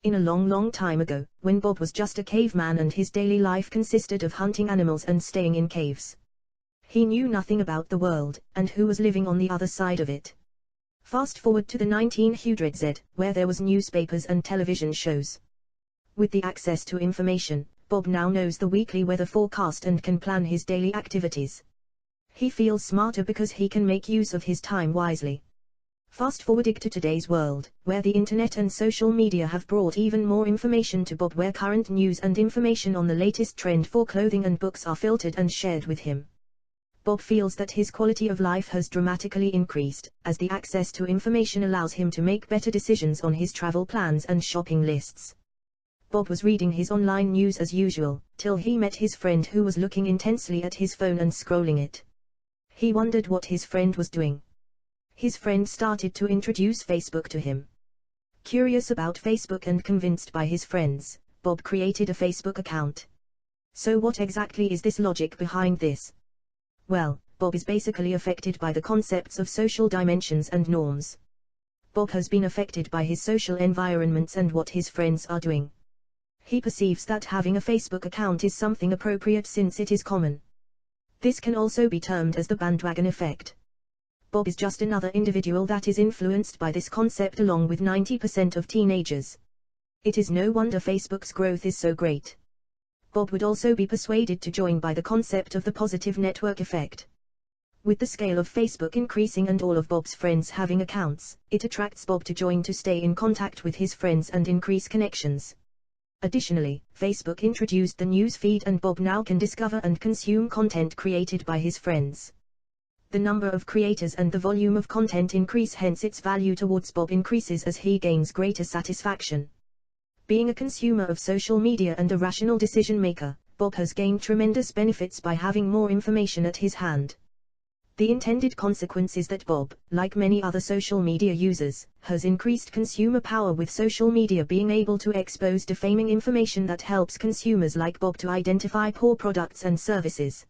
In a long, long time ago, when Bob was just a caveman and his daily life consisted of hunting animals and staying in caves. He knew nothing about the world, and who was living on the other side of it. Fast forward to the 1900s, where there was newspapers and television shows. With the access to information, Bob now knows the weekly weather forecast and can plan his daily activities. He feels smarter because he can make use of his time wisely. Fast forwarding to today's world, where the internet and social media have brought even more information to Bob, where current news and information on the latest trend for clothing and books are filtered and shared with him. Bob feels that his quality of life has dramatically increased, as the access to information allows him to make better decisions on his travel plans and shopping lists. Bob was reading his online news as usual, till he met his friend who was looking intensely at his phone and scrolling it. He wondered what his friend was doing. His friend started to introduce Facebook to him. Curious about Facebook and convinced by his friends, Bob created a Facebook account. So what exactly is this logic behind this? Well, Bob is basically affected by the concepts of social dimensions and norms. Bob has been affected by his social environments and what his friends are doing. He perceives that having a Facebook account is something appropriate since it is common. This can also be termed as the bandwagon effect. Bob is just another individual that is influenced by this concept along with 90% of teenagers. It is no wonder Facebook's growth is so great. Bob would also be persuaded to join by the concept of the positive network effect. With the scale of Facebook increasing and all of Bob's friends having accounts, it attracts Bob to join to stay in contact with his friends and increase connections. Additionally, Facebook introduced the news feed and Bob now can discover and consume content created by his friends. The number of creators and the volume of content increase, hence its value towards Bob increases as he gains greater satisfaction. Being a consumer of social media and a rational decision maker, Bob has gained tremendous benefits by having more information at his hand. The intended consequence is that Bob, like many other social media users, has increased consumer power, with social media being able to expose defaming information that helps consumers like Bob to identify poor products and services.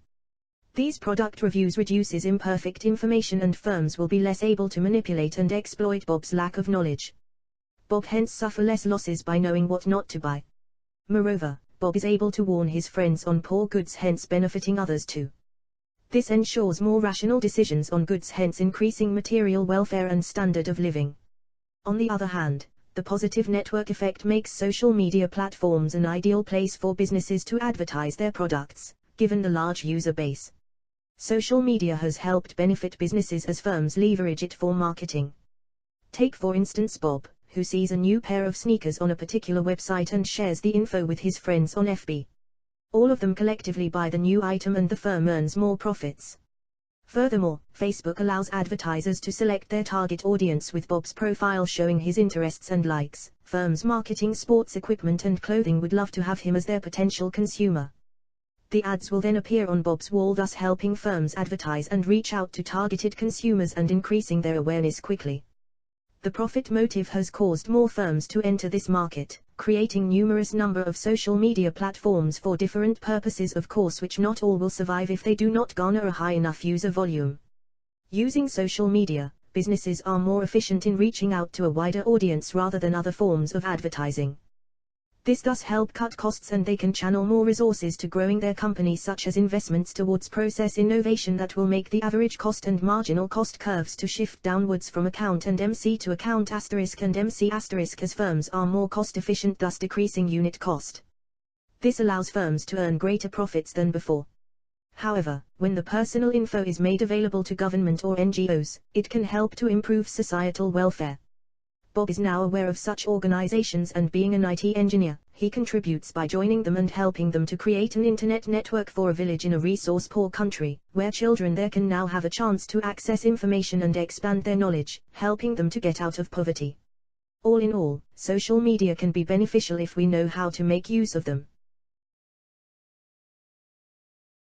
These product reviews reduces imperfect information and firms will be less able to manipulate and exploit Bob's lack of knowledge. Bob hence suffer less losses by knowing what not to buy. Moreover, Bob is able to warn his friends on poor goods, hence benefiting others too. This ensures more rational decisions on goods, hence increasing material welfare and standard of living. On the other hand, the positive network effect makes social media platforms an ideal place for businesses to advertise their products, given the large user base. Social media has helped benefit businesses as firms leverage it for marketing. Take for instance Bob, who sees a new pair of sneakers on a particular website and shares the info with his friends on FB. All of them collectively buy the new item and the firm earns more profits. Furthermore, Facebook allows advertisers to select their target audience with Bob's profile showing his interests and likes. Firms marketing sports equipment and clothing would love to have him as their potential consumer. The ads will then appear on Bob's wall, thus helping firms advertise and reach out to targeted consumers and increasing their awareness quickly. The profit motive has caused more firms to enter this market, creating numerous number of social media platforms for different purposes, of course, which not all will survive if they do not garner a high enough user volume. Using social media, businesses are more efficient in reaching out to a wider audience rather than other forms of advertising. This thus help cut costs and they can channel more resources to growing their company, such as investments towards process innovation that will make the average cost and marginal cost curves to shift downwards from account and MC to account asterisk and MC asterisk, as firms are more cost efficient, thus decreasing unit cost. This allows firms to earn greater profits than before. However, when the personal info is made available to government or NGOs, it can help to improve societal welfare. Bob is now aware of such organizations and being an IT engineer, he contributes by joining them and helping them to create an internet network for a village in a resource-poor country, where children there can now have a chance to access information and expand their knowledge, helping them to get out of poverty. All in all, social media can be beneficial if we know how to make use of them.